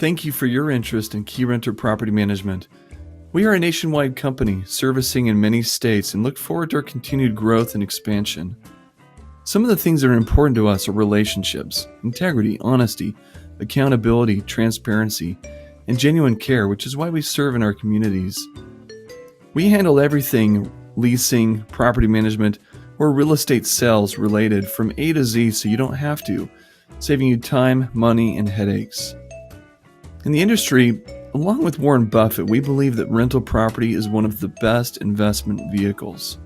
Thank you for your interest in Keyrenter Property Management. We are a nationwide company servicing in many states and look forward to our continued growth and expansion. Some of the things that are important to us are relationships, integrity, honesty, accountability, transparency, and genuine care, which is why we serve in our communities. We handle everything leasing, property management, or real estate sales related from A to Z so you don't have to, saving you time, money, and headaches. In the industry, along with Warren Buffett, we believe that rental property is one of the best investment vehicles.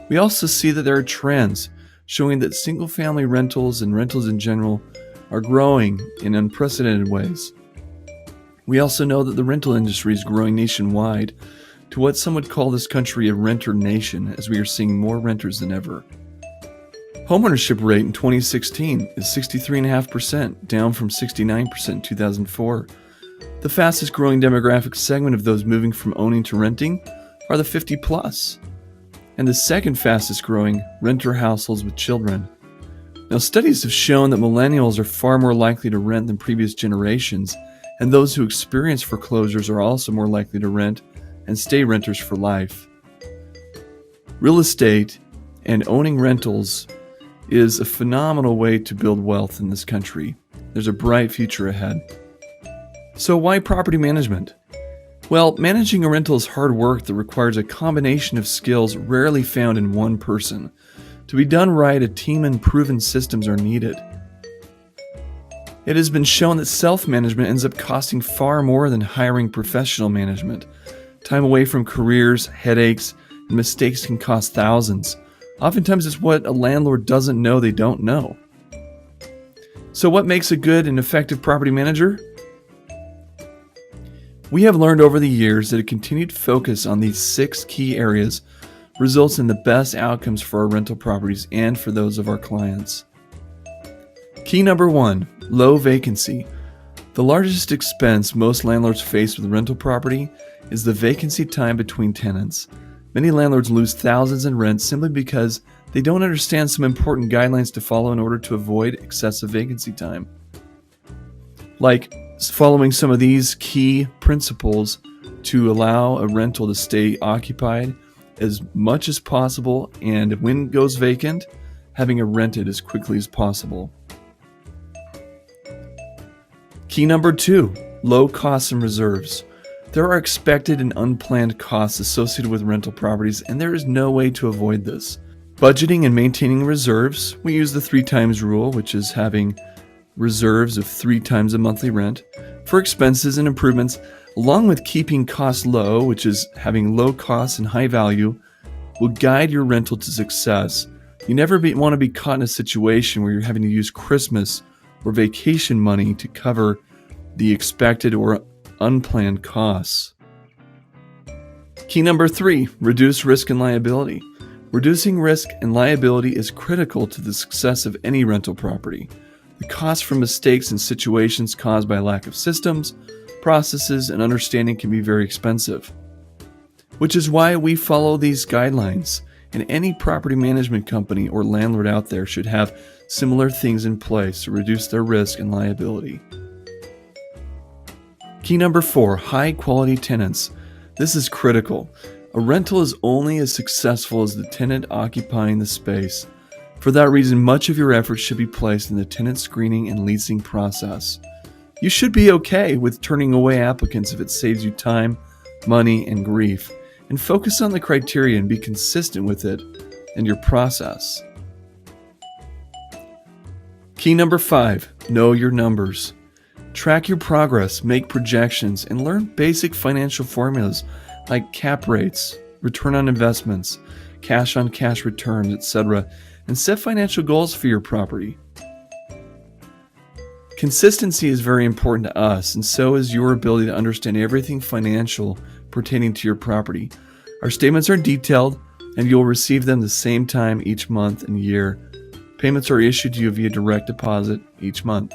We also see that there are trends showing that single-family rentals and rentals in general are growing in unprecedented ways. We also know that the rental industry is growing nationwide to what some would call this country a renter nation, as we are seeing more renters than ever. Homeownership rate in 2016 is 63.5%, down from 69% in 2004. The fastest growing demographic segment of those moving from owning to renting are the 50 plus, and the second fastest growing, renter households with children. Now, studies have shown that millennials are far more likely to rent than previous generations, and those who experience foreclosures are also more likely to rent and stay renters for life. Real estate and owning rentals is a phenomenal way to build wealth in this country. There's a bright future ahead. So why property management? Well, managing a rental is hard work that requires a combination of skills rarely found in one person. To be done right, a team and proven systems are needed. It has been shown that self-management ends up costing far more than hiring professional management. Time away from careers, headaches, and mistakes can cost thousands. Oftentimes it's what a landlord doesn't know they don't know. So what makes a good and effective property manager? We have learned over the years that a continued focus on these 6 key areas results in the best outcomes for our rental properties and for those of our clients. Key number 1, low vacancy. The largest expense most landlords face with rental property is the vacancy time between tenants. Many landlords lose thousands in rent simply because they don't understand some important guidelines to follow in order to avoid excessive vacancy time. Like following some of these key principles to allow a rental to stay occupied as much as possible, and when it goes vacant, having it rented as quickly as possible. Key number 2, low costs and reserves. There are expected and unplanned costs associated with rental properties, and there is no way to avoid this. Budgeting and maintaining reserves, we use the 3 times rule, which is having reserves of 3 times a monthly rent for expenses and improvements, along with keeping costs low, which is having low costs and high value, will guide your rental to success. You never want to be caught in a situation where you're having to use Christmas or vacation money to cover the expected or unplanned costs. Key number 3, reduce risk and liability. Reducing risk and liability is critical to the success of any rental property. The costs from mistakes and situations caused by lack of systems, processes, and understanding can be very expensive, which is why we follow these guidelines, and any property management company or landlord out there should have similar things in place to reduce their risk and liability. Key number 4, high quality tenants. This is critical. A rental is only as successful as the tenant occupying the space. For that reason, much of your efforts should be placed in the tenant screening and leasing process. You should be okay with turning away applicants if it saves you time, money, and grief, and focus on the criteria and be consistent with it and your process. Key number 5, know your numbers. Track your progress, make projections, and learn basic financial formulas like cap rates, return on investments, cash on cash returns, etc., and set financial goals for your property. Consistency is very important to us, and so is your ability to understand everything financial pertaining to your property. Our statements are detailed, and you'll receive them the same time each month and year. Payments are issued to you via direct deposit each month.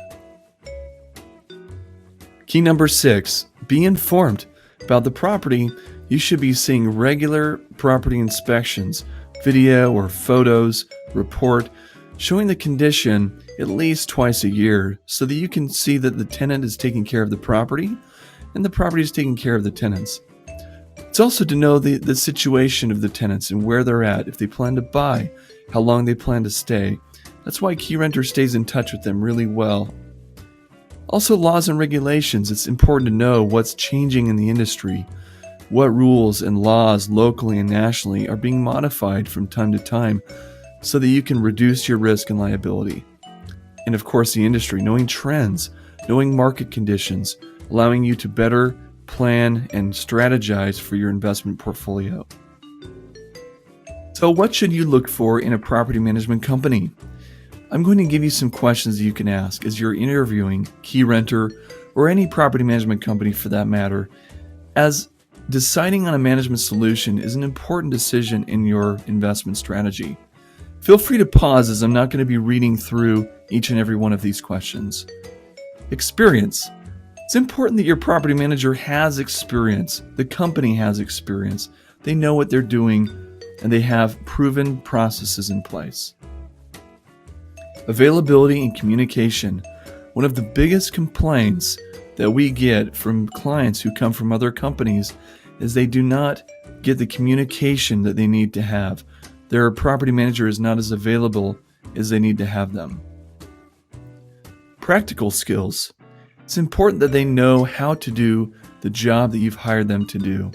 Key number 6, be informed about the property. You should be seeing regular property inspections, video or photos, report showing the condition at least twice a year so that you can see that the tenant is taking care of the property and the property is taking care of the tenants. It's also to know the situation of the tenants and where they're at, if they plan to buy, how long they plan to stay. That's why Keyrenter stays in touch with them really well. Also, laws and regulations. It's important to know what's changing in the industry, what rules and laws locally and nationally are being modified from time to time so that you can reduce your risk and liability. And of course, the industry, knowing trends, knowing market conditions, allowing you to better plan and strategize for your investment portfolio. So what should you look for in a property management company? I'm going to give you some questions that you can ask as you're interviewing Keyrenter or any property management company for that matter, as deciding on a management solution is an important decision in your investment strategy. Feel free to pause as I'm not going to be reading through each and every one of these questions. Experience. It's important that your property manager has experience. The company has experience. They know what they're doing and they have proven processes in place. Availability and communication. One of the biggest complaints that we get from clients who come from other companies is they do not get the communication that they need to have. Their property manager is not as available as they need to have them. Practical skills. It's important that they know how to do the job that you've hired them to do.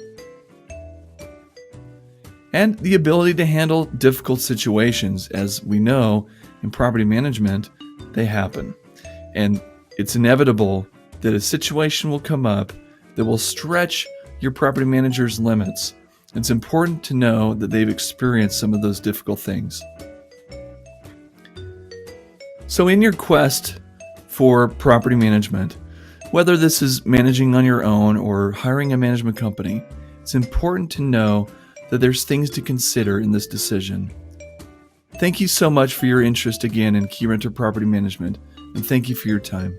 And the ability to handle difficult situations. As we know, in property management, they happen. And it's inevitable that a situation will come up that will stretch your property manager's limits. It's important to know that they've experienced some of those difficult things. So in your quest for property management, whether this is managing on your own or hiring a management company, it's important to know that there's things to consider in this decision. Thank you so much for your interest again in Keyrenter Property Management, and thank you for your time.